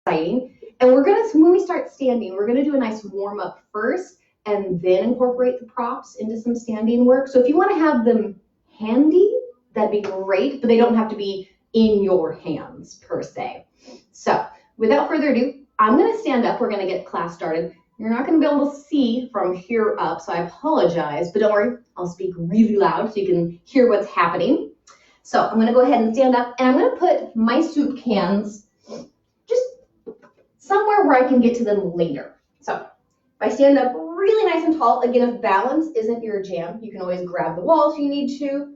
exciting. And when we start standing, we're gonna do a nice warm up first and then incorporate the props into some standing work. So if you wanna have them handy, that'd be great, but they don't have to be in your hands per se. So without further ado, I'm gonna stand up. We're gonna get class started. You're not gonna be able to see from here up, so I apologize, but don't worry, I'll speak really loud so you can hear what's happening. So I'm gonna go ahead and stand up, and I'm gonna put my soup cans just somewhere where I can get to them later. So if I stand up really nice and tall, again, if balance isn't your jam, you can always grab the wall if you need to,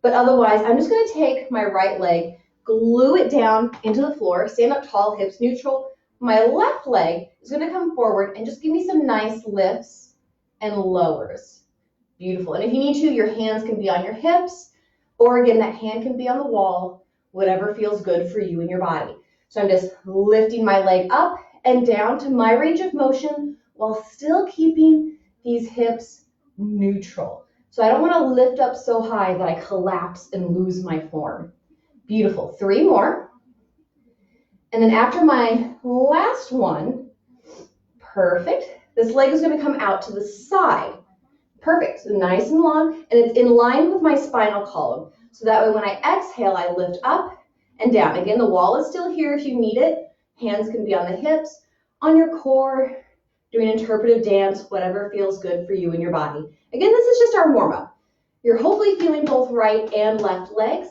but otherwise, I'm just gonna take my right leg, glue it down into the floor, stand up tall, hips neutral. My left leg is gonna come forward and just give me some nice lifts and lowers. Beautiful. And if you need to, your hands can be on your hips, or again, that hand can be on the wall, whatever feels good for you and your body. So I'm just lifting my leg up and down to my range of motion while still keeping these hips neutral. So I don't want to lift up so high that I collapse and lose my form. Beautiful. 3 more. And then after my last one, perfect, this leg is going to come out to the side. Perfect. So nice and long, and it's in line with my spinal column. So that way when I exhale, I lift up and down. Again, the wall is still here if you need it. Hands can be on the hips, on your core, doing interpretive dance, whatever feels good for you and your body. Again, this is just our warm-up. You're hopefully feeling both right and left legs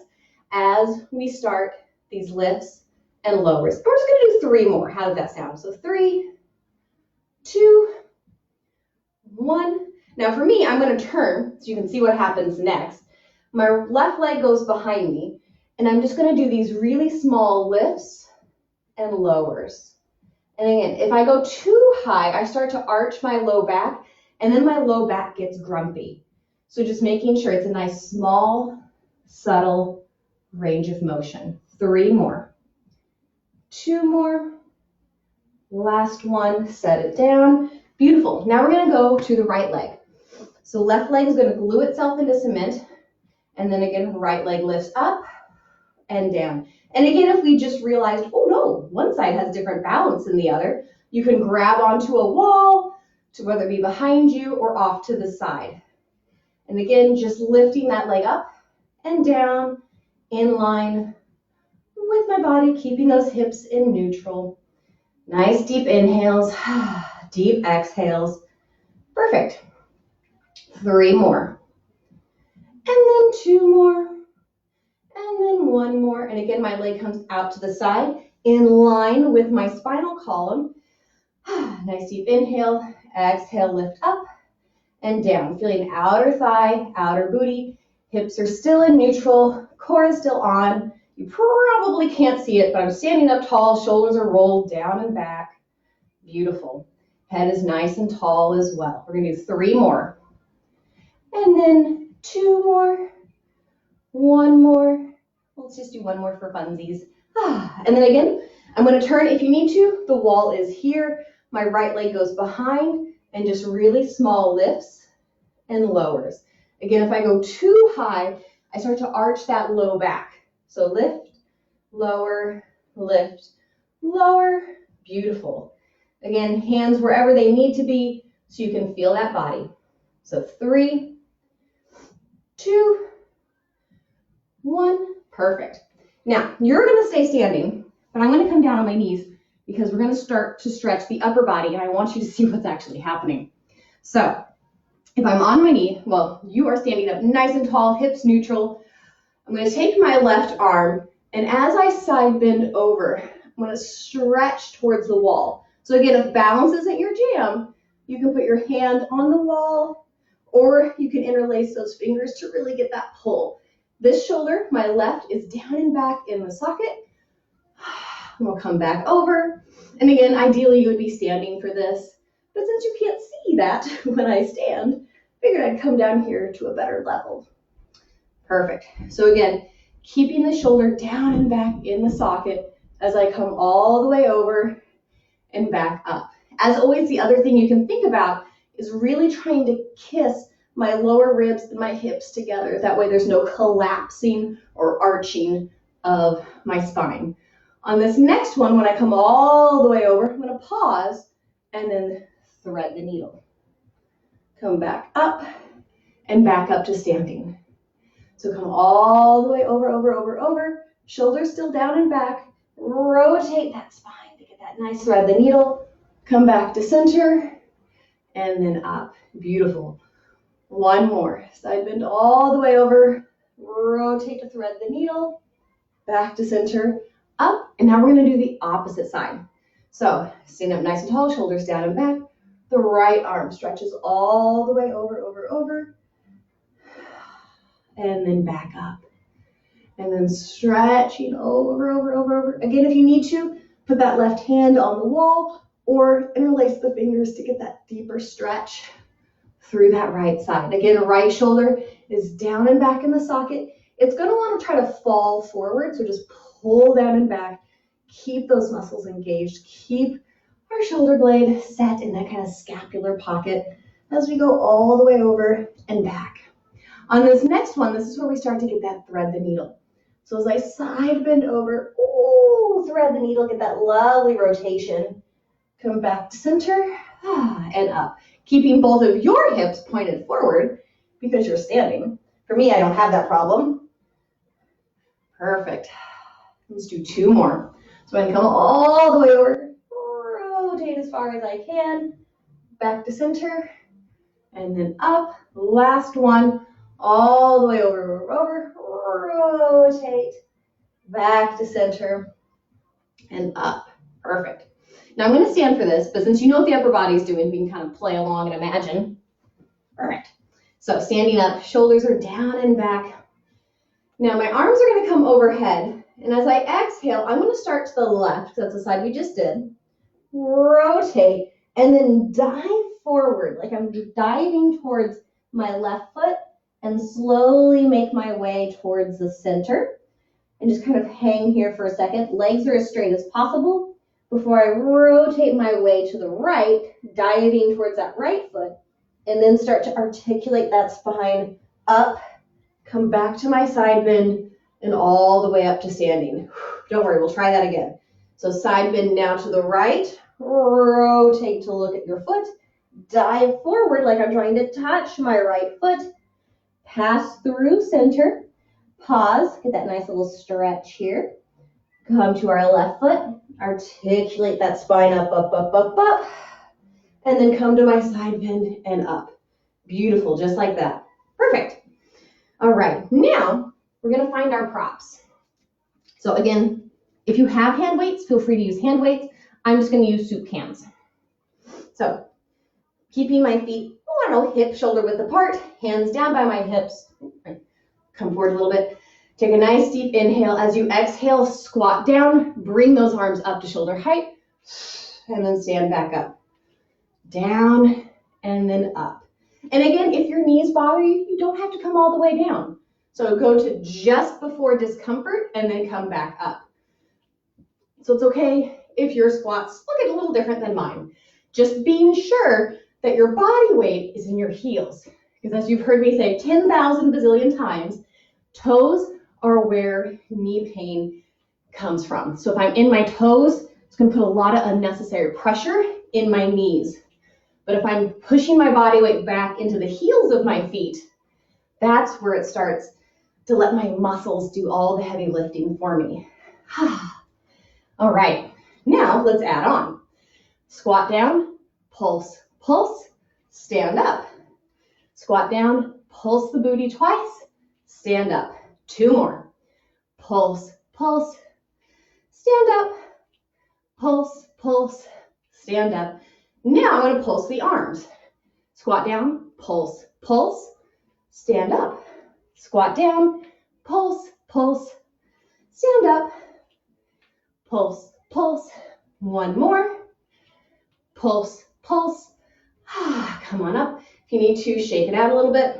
as we start these lifts and lowers. We're just gonna do 3 more. How does that sound? So 3, 2, 1. Now for me, I'm gonna turn so you can see what happens next. My left leg goes behind me, and I'm just gonna do these really small lifts and lowers. And again, if I go too high, I start to arch my low back, and then my low back gets grumpy. So just making sure it's a nice, small, subtle range of motion. 3 more. 2 more, last one, set it down. Beautiful. Now we're gonna go to the right leg. So left leg is gonna glue itself into cement, and then again, right leg lifts up and down. And again, if we just realized, oh no, one side has different balance than the other, you can grab onto a wall, to whether it be behind you or off to the side. And again, just lifting that leg up and down in line with my body, keeping those hips in neutral. Nice deep inhales, deep exhales. Perfect. 3 more. And then 2 more. And then 1 more. And again, my leg comes out to the side in line with my spinal column. Nice deep inhale, exhale, lift up and down. Feeling outer thigh, outer booty. Hips are still in neutral, core is still on. You probably can't see it, but I'm standing up tall, shoulders are rolled down and back. Beautiful. Head is nice and tall as well. We're gonna do 3 more. And then 2 more, 1 more. Let's just do 1 more for funsies. And then again, I'm gonna turn if you need to. The wall is here. My right leg goes behind and just really small lifts and lowers. Again, if I go too high, I start to arch that low back. So lift, lower, lower. Beautiful. Again, hands wherever they need to be so you can feel that body. So 3, 2, 1. Perfect. Now, you're going to stay standing, but I'm going to come down on my knees because we're going to start to stretch the upper body, and I want you to see what's actually happening. So if I'm on my knee, well, you are standing up nice and tall, hips neutral. I'm going to take my left arm, and as I side bend over, I'm going to stretch towards the wall. So again, if balance isn't your jam, you can put your hand on the wall, or you can interlace those fingers to really get that pull. This shoulder, my left, is down and back in the socket. We'll come back over. And again, ideally you would be standing for this, but since you can't see that when I stand, figured I'd come down here to a better level. Perfect. So again, keeping the shoulder down and back in the socket as I come all the way over and back up. As always, the other thing you can think about is really trying to kiss my lower ribs and my hips together. That way there's no collapsing or arching of my spine. On this next one, when I come all the way over, I'm going to pause and then thread the needle. Come back up and back up to standing. So come all the way over, shoulders still down and back. Rotate that spine to get that nice thread the needle. Come back to center and then up. Beautiful. One more. Side bend all the way over. Rotate to thread the needle. Back to center, up. And now we're going to do the opposite side. So stand up nice and tall, shoulders down and back. The right arm stretches all the way over. And then back up. And then stretching over. Again, if you need to, put that left hand on the wall or interlace the fingers to get that deeper stretch through that right side. Again, right shoulder is down and back in the socket. It's going to want to try to fall forward, so just pull down and back. Keep those muscles engaged. Keep our shoulder blade set in that kind of scapular pocket as we go all the way over and back. On this next one, this is where we start to get that thread the needle. So as I side bend over, thread the needle, get that lovely rotation. Come back to center and up. Keeping both of your hips pointed forward because you're standing. For me, I don't have that problem. Perfect. Let's do two more. So I can come all the way over, rotate as far as I can, back to center, and then up. Last one, all the way over, rotate, back to center, and up. Perfect. Now I'm going to stand for this, but since you know what the upper body is doing, we can kind of play along and imagine. All right. So standing up, shoulders are down and back. Now my arms are going to come overhead, and as I exhale, I'm going to start to the left. That's the side we just did. Rotate, and then dive forward, like I'm diving towards my left foot, and slowly make my way towards the center. And just kind of hang here for a second. Legs are as straight as possible before I rotate my way to the right, diving towards that right foot, and then start to articulate that spine up, come back to my side bend, and all the way up to standing. Don't worry, we'll try that again. So side bend now to the right, rotate to look at your foot, dive forward like I'm trying to touch my right foot, pass through center, pause, get that nice little stretch here, come to our left foot, articulate that spine up, and then come to my side bend and up. Beautiful, just like that. Perfect. All right, now we're going to find our props. So again, if you have hand weights, feel free to use hand weights. I'm just going to use soup cans. So keeping my feet, hip shoulder width apart, hands down by my hips. Come forward a little bit. Take a nice deep inhale. As you exhale, squat down, bring those arms up to shoulder height, and then stand back up. Down, and then up. And again, if your knees bother you, you don't have to come all the way down. So go to just before discomfort, and then come back up. So it's okay if your squats look a little different than mine. Just being sure that your body weight is in your heels. Because as you've heard me say 10,000 bazillion times, toes are where knee pain comes from. So if I'm in my toes, it's going to put a lot of unnecessary pressure in my knees. But if I'm pushing my body weight back into the heels of my feet, that's where it starts to let my muscles do all the heavy lifting for me. All right, now let's add on. Squat down, pulse, pulse, stand up. Squat down, pulse the booty twice, stand up. Two more. Pulse, pulse, stand up. Pulse, pulse, stand up. Now I'm going to pulse the arms. Squat down, pulse, pulse, stand up. Squat down, pulse, pulse, stand up. Pulse, pulse. One more. Pulse, pulse. Come on up. If you need to, shake it out a little bit.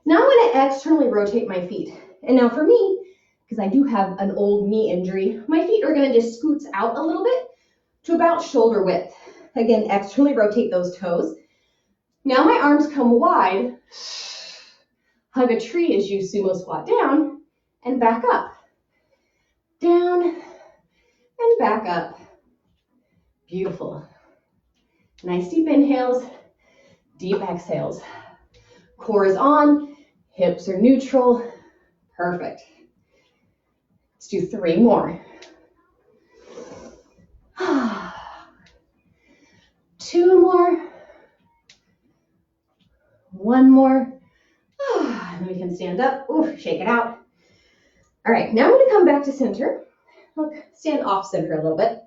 Now I'm going to externally rotate my feet. And now for me, because I do have an old knee injury, my feet are going to just scoot out a little bit to about shoulder width. Again, externally rotate those toes. Now my arms come wide. Hug a tree as you sumo squat down and back up. down, and back up. Beautiful. Nice deep inhales, deep exhales. Core is on, hips are neutral. Perfect. Let's do 3 more. 2 more. 1 more. And then we can stand up. Ooh, shake it out. All right, now I'm going to come back to center. Look, stand off center a little bit.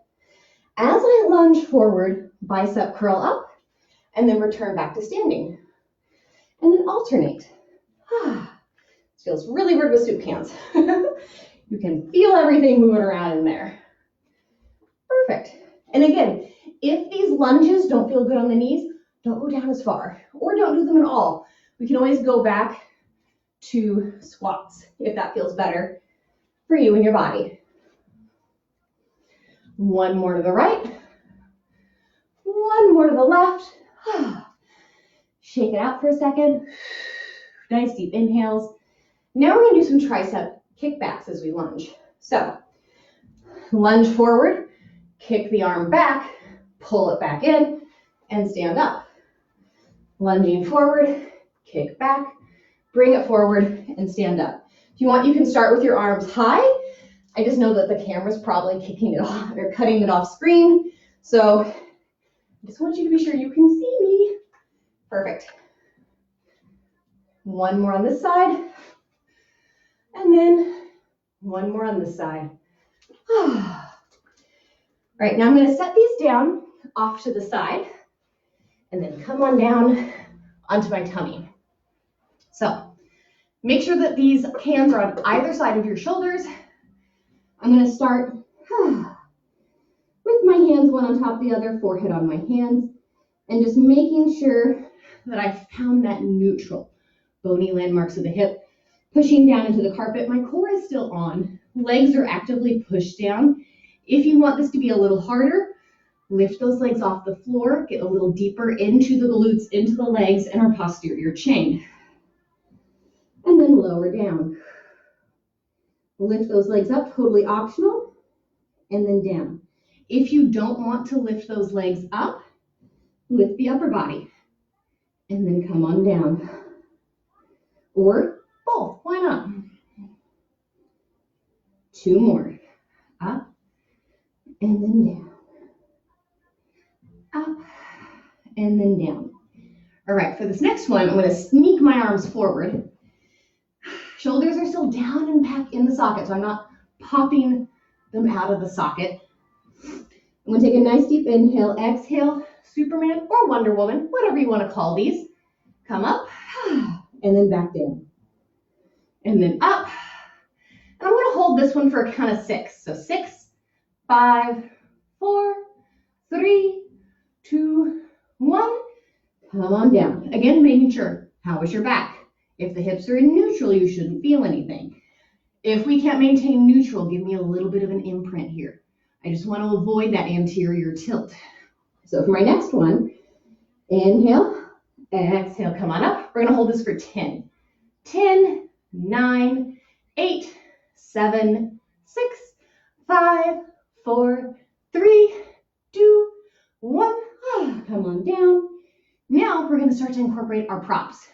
As I lunge forward, bicep curl up, and then return back to standing. And then alternate. This feels really weird with soup cans. You can feel everything moving around in there. Perfect. And again, if these lunges don't feel good on the knees, don't go down as far, or don't do them at all. We can always go back to squats if that feels better for you and your body. 1 more to the right. 1 more to the left. Shake it out for a second. Nice deep inhales. Now we're going to do some tricep kickbacks as we lunge. So lunge forward, kick the arm back, pull it back in, and stand up. Lunging forward, kick back, bring it forward, and stand up. If you want, you can start with your arms high. I just know that the camera's probably kicking it off or cutting it off screen. So I just want you to be sure you can see me. Perfect. 1 more on this side. And then 1 more on this side. All right, now I'm going to set these down off to the side and then come on down onto my tummy. So make sure that these hands are on either side of your shoulders. I'm going to start with my hands one on top of the other, forehead on my hands, and just making sure that I found that neutral bony landmarks of the hip, pushing down into the carpet. My core is still on. Legs are actively pushed down. If you want this to be a little harder, lift those legs off the floor, get a little deeper into the glutes, into the legs, and our posterior chain. And then lower down. Lift those legs up, totally optional, and then down. If you don't want to lift those legs up, lift the upper body, and then come on down. Or both, why not? 2 more. Up, and then down. Up, and then down. All right, for this next one, I'm going to sneak my arms forward. Shoulders are still down and back in the socket, so I'm not popping them out of the socket. I'm going to take a nice deep inhale, exhale, Superman or Wonder Woman, whatever you want to call these. Come up, and then back down. And then up. And I'm going to hold this one for a count of 6. So 6, 5, 4, 3, 2, 1. Come on down. Again, making sure, how is your back? If the hips are in neutral, you shouldn't feel anything. If we can't maintain neutral, give me a little bit of an imprint here. I just want to avoid that anterior tilt. So for my next one, inhale, exhale, come on up. We're going to hold this for 10. 10, 9, 8, 7, 6, 5, 4, 3, 2, 1. Come on down. Now we're going to start to incorporate our props.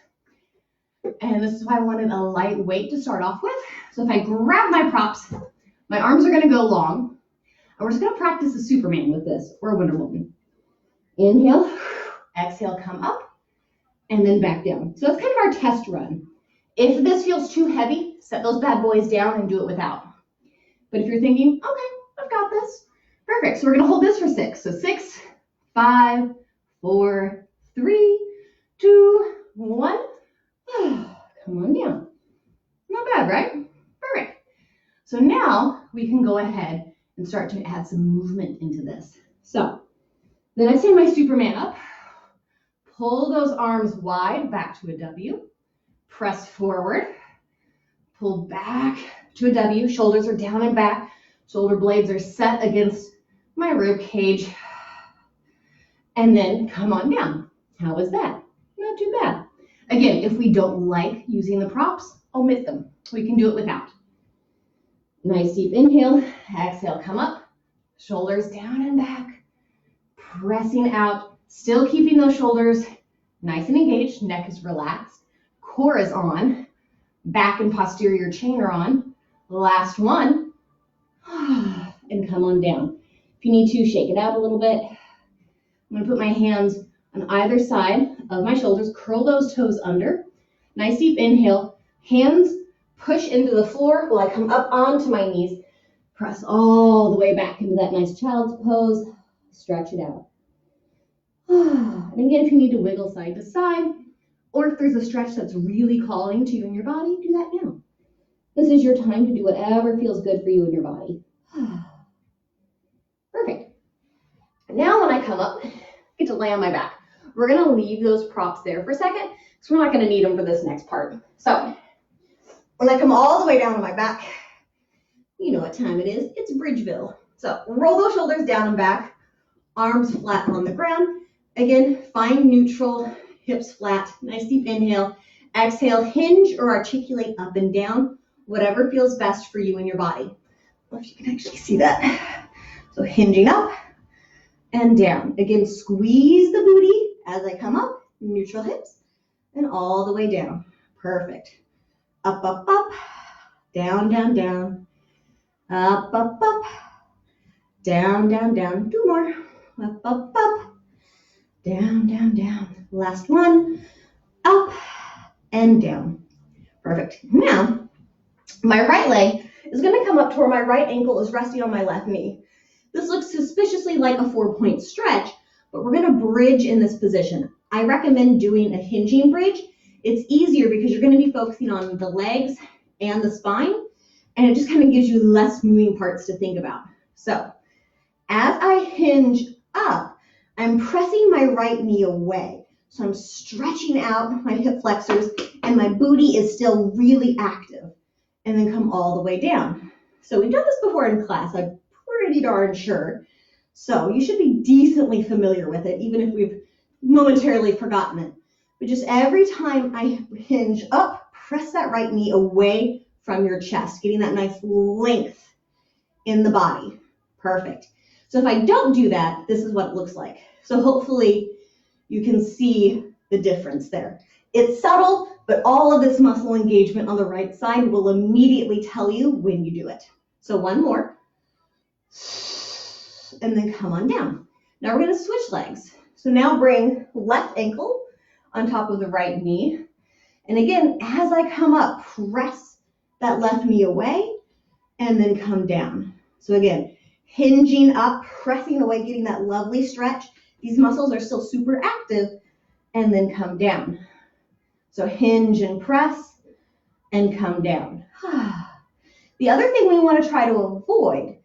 And this is why I wanted a light weight to start off with. So if I grab my props, my arms are going to go long. And we're just going to practice a Superman with this, or a Wonder Woman. Inhale, exhale, come up, and then back down. So that's kind of our test run. If this feels too heavy, set those bad boys down and do it without. But if you're thinking, okay, I've got this, perfect. So we're going to hold this for 6. So 6, 5, 4, 3, 2, 1. Come on down. Not bad, right? Perfect. So now we can go ahead and start to add some movement into this. So then I send my Superman up, pull those arms wide back to a W, press forward, pull back to a W, shoulders are down and back, shoulder blades are set against my rib cage, and then come on down. How was that? Not too bad. Again, if we don't like using the props, omit them. We can do it without. Nice deep inhale. Exhale, come up. Shoulders down and back. Pressing out. Still keeping those shoulders nice and engaged. Neck is relaxed. Core is on. Back and posterior chain are on. Last one. And come on down. If you need to, shake it out a little bit. I'm going to put my hands on either side of my shoulders. Curl those toes under. Nice deep inhale. Hands push into the floor while I come up onto my knees. Press all the way back into that nice child's pose. Stretch it out. And again, if you need to wiggle side to side, or if there's a stretch that's really calling to you in your body, do that now. This is your time to do whatever feels good for you in your body. Perfect. Now when I come up, I get to lay on my back. We're going to leave those props there for a second because we're not going to need them for this next part. So when I come all the way down on my back, you know what time it is. It's Bridgeville. So roll those shoulders down and back, arms flat on the ground. Again, find neutral, hips flat, nice deep inhale. Exhale, hinge or articulate up and down, whatever feels best for you and your body. I don't know if you can actually see that. So hinging up and down. Again, squeeze the booty as I come up, neutral hips, and all the way down. Perfect. Up, up, up, down, down, down. Up, up, up, down, down, down. Two more. Up, up, up, down, down, down. Last one. Up and down. Perfect. Now, my right leg is going to come up to where my right ankle is resting on my left knee. This looks suspiciously like a 4-point stretch, but we're going to bridge in this position. I recommend doing a hinging bridge. It's easier because you're going to be focusing on the legs and the spine, and it just kind of gives you less moving parts to think about. So as I hinge up, I'm pressing my right knee away. So I'm stretching out my hip flexors and my booty is still really active. And then come all the way down. So we've done this before in class, I'm pretty darn sure. So you should be decently familiar with it, even if we've momentarily forgotten it. But just every time I hinge up, press that right knee away from your chest, getting that nice length in the body. Perfect. So if I don't do that, this is what it looks like. So hopefully you can see the difference there. It's subtle, but all of this muscle engagement on the right side will immediately tell you when you do it. So one more, and then come on down. Now we're going to switch legs. So now bring left ankle on top of the right knee. And again, as I come up, press that left knee away and then come down. So again, hinging up, pressing away, getting that lovely stretch. These muscles are still super active, and then come down. So hinge and press and come down. The other thing we want to try to avoid,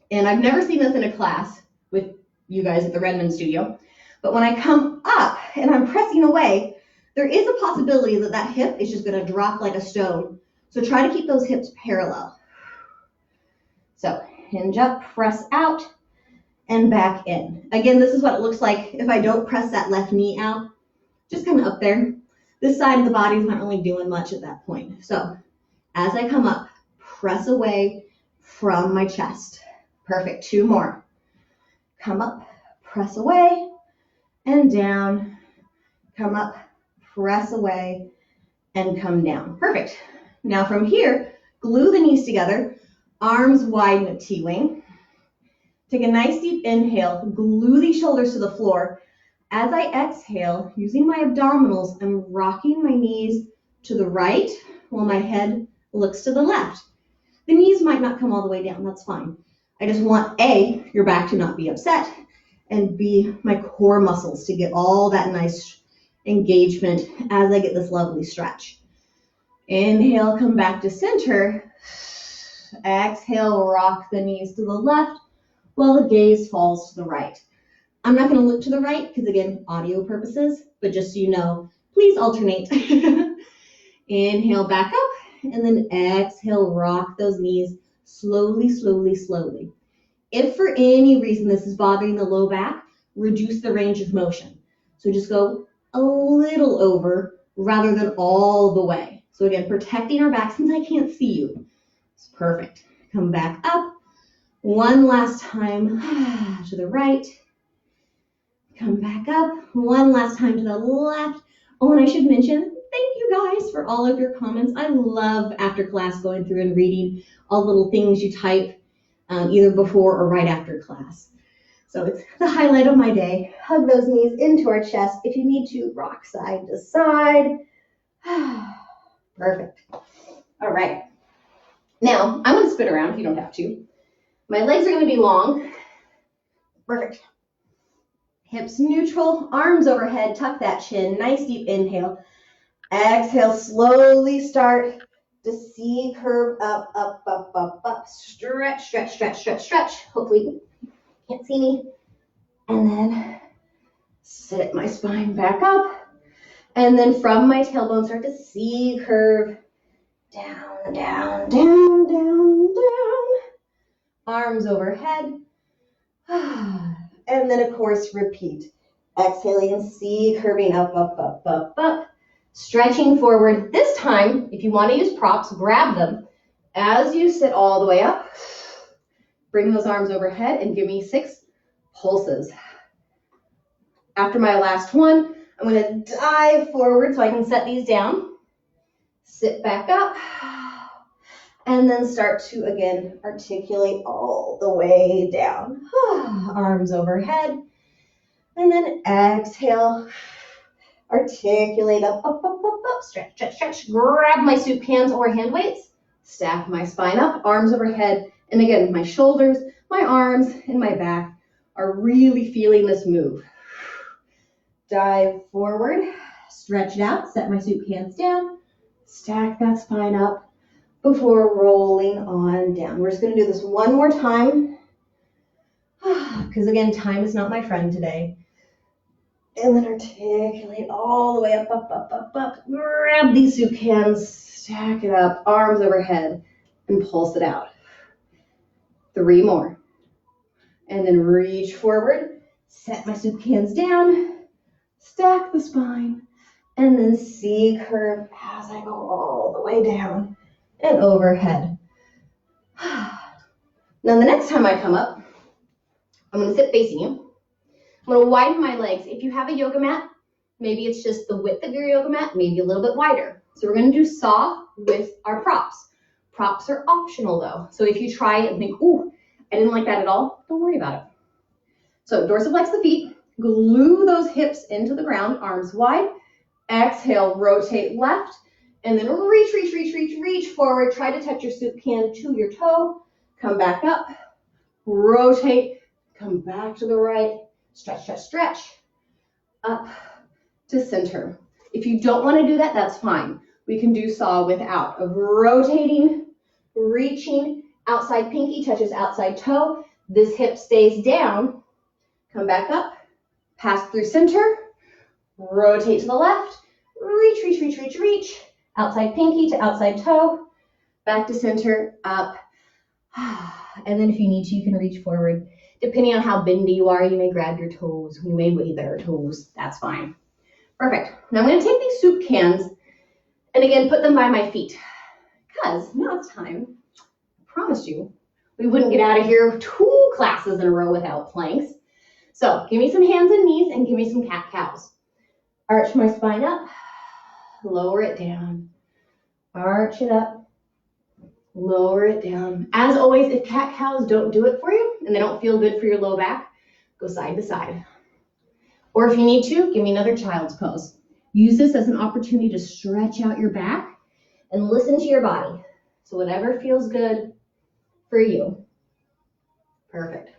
and I've never seen this in a class with you guys at the Redmond studio, but when I come up and I'm pressing away, there is a possibility that that hip is just going to drop like a stone. So try to keep those hips parallel. So hinge up, press out, and back in. Again, this is what it looks like if I don't press that left knee out, just kind of up there. This side of the body's not really doing much at that point. So as I come up, press away from my chest. Perfect. Two more. Come up, press away, and down. Come up, press away, and come down. Perfect. Now from here, glue the knees together, arms widen at T-wing. Take a nice deep inhale, glue these shoulders to the floor. As I exhale, using my abdominals, I'm rocking my knees to the right while my head looks to the left. The knees might not come all the way down, that's fine. I just want A, your back to not be upset, and B, my core muscles to get all that nice engagement as I get this lovely stretch. Inhale, come back to center. Exhale, rock the knees to the left while the gaze falls to the right. I'm not going to look to the right because, again, audio purposes, but just so you know, please alternate. Inhale, back up, and then exhale, rock those knees slowly, slowly, slowly. If for any reason this is bothering the low back, reduce the range of motion. So just go a little over rather than all the way. So again, protecting our back since I can't see you. It's perfect. Come back up. One last time to the right. Come back up. One last time to the left. Oh, and I should mention, thank you guys for all of your comments. I love after class going through and reading all the little things you type either before or right after class. So it's the highlight of my day. Hug those knees into our chest. If you need to, rock side to side. Perfect. All right. Now, I'm going to spin around. You don't have to. My legs are going to be long. Perfect. Hips neutral, arms overhead, tuck that chin. Nice deep inhale. Exhale, slowly start to C curve up, up, up, up, up. Stretch, stretch, stretch, stretch, stretch. Hopefully you can't see me. And then sit my spine back up. And then from my tailbone, start to C curve. Down, down, down, down, down. Arms overhead. And then, of course, repeat. Exhaling, C curving up, up, up, up, up. Stretching forward. This time, if you want to use props, grab them. As you sit all the way up, bring those arms overhead and give me 6 pulses. After my last one, I'm going to dive forward so I can set these down. Sit back up. And then start to, again, articulate all the way down. Arms overhead. And then exhale. Articulate up, up, up, up, up. Stretch, stretch, stretch. Grab my soup cans or hand weights. Stack my spine up, arms overhead. And again, my shoulders, my arms, and my back are really feeling this move. Dive forward. Stretch it out. Set my soup cans down. Stack that spine up before rolling on down. We're just going to do this one more time. Because again, time is not my friend today. And then articulate all the way up, up, up, up, up. Grab these soup cans, stack it up, arms overhead, and pulse it out. 3 more. And then reach forward, set my soup cans down, stack the spine, and then C curve as I go all the way down and overhead. Now the next time I come up, I'm going to sit facing you. I'm going to widen my legs. If you have a yoga mat, maybe it's just the width of your yoga mat, maybe a little bit wider. So we're going to do saw with our props. Props are optional though. So if you try it and think, ooh, I didn't like that at all, don't worry about it. So dorsiflex the feet, glue those hips into the ground, arms wide. Exhale, rotate left, and then reach, reach, reach, reach, reach forward. Try to touch your soup can to your toe. Come back up, rotate, come back to the right. Stretch, stretch, stretch, up to center. If you don't want to do that, that's fine. We can do saw without, of rotating, reaching, outside pinky touches outside toe. This hip stays down. Come back up, pass through center, rotate to the left, reach, reach, reach, reach, reach, outside pinky to outside toe, back to center, up. And then if you need to, you can reach forward. Depending on how bendy you are, you may grab your toes. You may wave at your toes. That's fine. Perfect. Now I'm going to take these soup cans and again, put them by my feet. Because now it's time. I promised you we wouldn't get out of here 2 classes in a row without planks. So give me some hands and knees and give me some cat-cows. Arch my spine up. Lower it down. Arch it up. Lower it down. As always, if cat-cows don't do it for you and they don't feel good for your low back, go side to side. Or if you need to, give me another child's pose. Use this as an opportunity to stretch out your back and listen to your body. So whatever feels good for you. Perfect.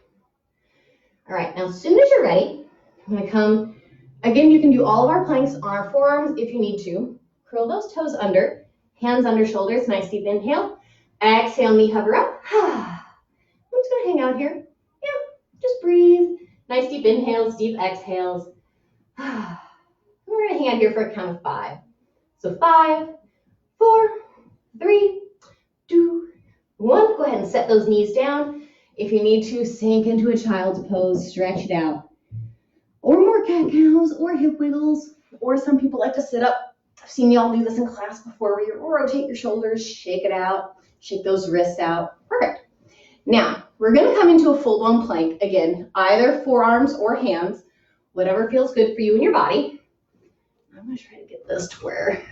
All right, now as soon as you're ready, I'm going to come. Again, you can do all of our planks on our forearms if you need to. Curl those toes under, hands under shoulders, nice deep inhale. Exhale, knee hover up. I'm just going to hang out here. Yeah, just breathe. Nice deep inhales, deep exhales. We're going to hang out here for a count of 5. So 5, 4, 3, 2, 1. Go ahead and set those knees down. If you need to, sink into a child's pose, stretch it out. Or more cat-cows, or hip wiggles, or some people like to sit up. I've seen y'all do this in class before where you rotate your shoulders, shake it out. Shake those wrists out. Perfect. Now, we're going to come into a full-blown plank. Again, either forearms or hands, whatever feels good for you and your body. I'm going to try to get this to where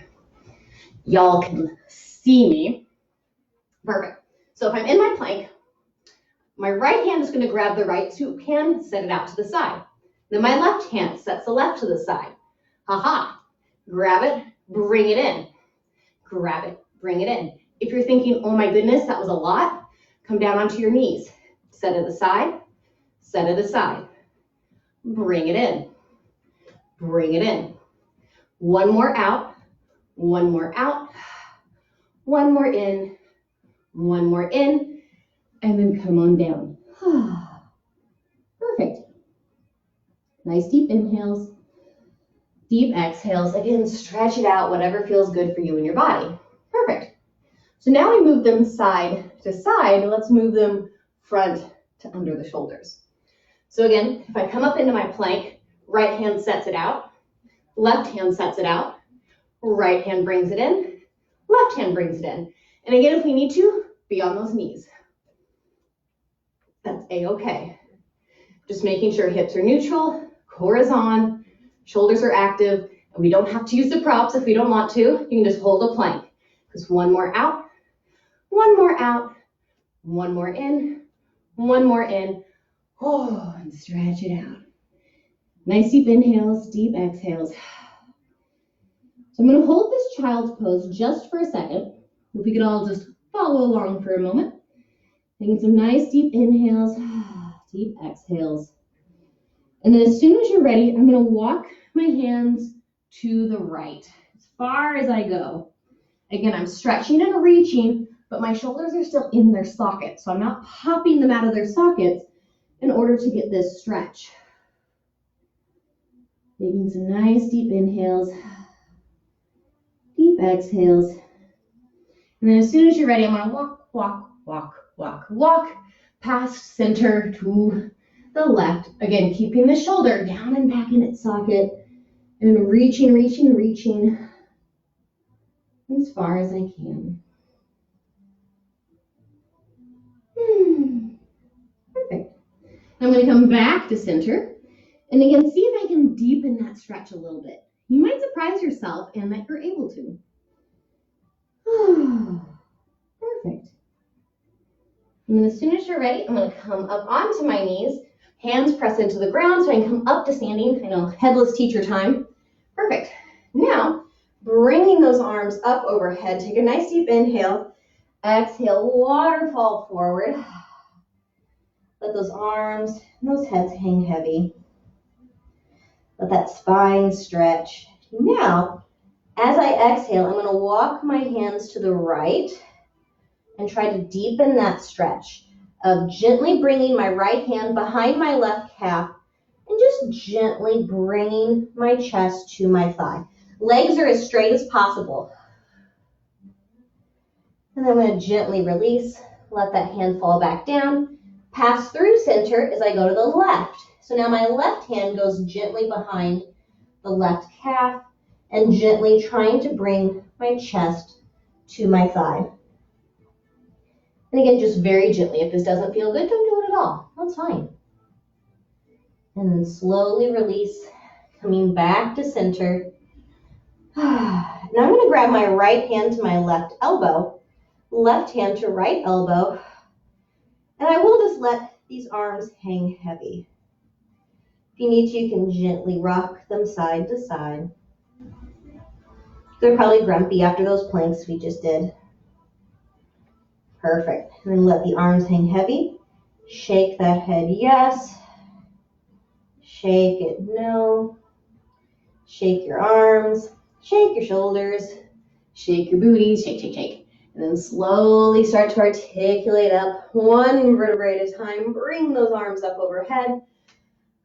y'all can see me. Perfect. So if I'm in my plank, my right hand is going to grab the right hand, set it out to the side. Then my left hand sets the left to the side. Ha-ha. Grab it, bring it in. Grab it, bring it in. If you're thinking, oh my goodness, that was a lot, come down onto your knees. Set it aside, set it aside. Bring it in, bring it in. One more out, one more out, one more in, and then come on down. Perfect. Nice deep inhales, deep exhales. Again, stretch it out, whatever feels good for you and your body. Perfect. So now we move them side to side. Let's move them front to under the shoulders. So again, if I come up into my plank, right hand sets it out, left hand sets it out, right hand brings it in, left hand brings it in. And again, if we need to, be on those knees. That's A-okay. Just making sure hips are neutral, core is on, shoulders are active, and we don't have to use the props if we don't want to. You can just hold a plank. Just one more out, one more out, one more in, one more in. Oh, and stretch it out. Nice deep inhales, deep exhales. So I'm going to hold this child's pose just for a second. If we could all just follow along for a moment. Taking some nice deep inhales, deep exhales. And then as soon as you're ready, I'm going to walk my hands to the right, as far as I go. Again, I'm stretching and reaching, but my shoulders are still in their sockets, so I'm not popping them out of their sockets in order to get this stretch. Taking some nice deep inhales, deep exhales. And then as soon as you're ready, I'm going to walk, walk, walk, walk, walk past center to the left. Again, keeping the shoulder down and back in its socket and reaching, reaching, reaching as far as I can. Perfect. I'm going to come back to center. And again, see if I can deepen that stretch a little bit. You might surprise yourself and that you're able to. Perfect. And then as soon as you're ready, I'm going to come up onto my knees, hands press into the ground so I can come up to standing. I know, headless teacher time. Perfect. Now, bringing those arms up overhead. Take a nice deep inhale. Exhale, waterfall forward. Let those arms and those heads hang heavy. Let that spine stretch. Now, as I exhale, I'm going to walk my hands to the right and try to deepen that stretch of gently bringing my right hand behind my left calf and just gently bringing my chest to my thigh. Legs are as straight as possible. And then I'm going to gently release, let that hand fall back down, pass through center as I go to the left. So now my left hand goes gently behind the left calf and gently trying to bring my chest to my thigh. And again, just very gently. If this doesn't feel good, don't do it at all. That's fine. And then slowly release, coming back to center. Now I'm going to grab my right hand to my left elbow, left hand to right elbow, and I will just let these arms hang heavy. If you need to, you can gently rock them side to side. They're probably grumpy after those planks we just did. Perfect. And then let the arms hang heavy. Shake that head, yes. Shake it, no. Shake your arms. Shake your shoulders. Shake your booties. Shake, shake, shake. And then slowly start to articulate up one vertebrae at a time. Bring those arms up overhead.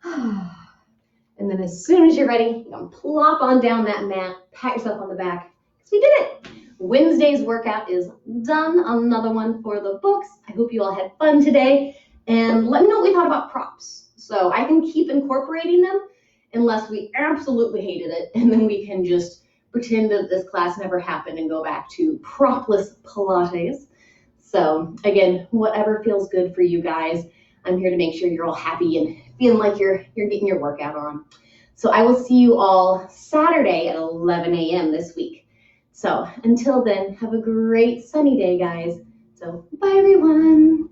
And then as soon as you're ready, you're going to plop on down that mat, pat yourself on the back, because we did it. Wednesday's workout is done. Another one for the books. I hope you all had fun today. And let me know what we thought about props. So I can keep incorporating them unless we absolutely hated it. And then we can just pretend that this class never happened and go back to propless Pilates. So again, whatever feels good for you guys, I'm here to make sure you're all happy and feeling like you're getting your workout on. So I will see you all Saturday at 11 a.m. this week. So until then, have a great sunny day, guys. So bye, everyone.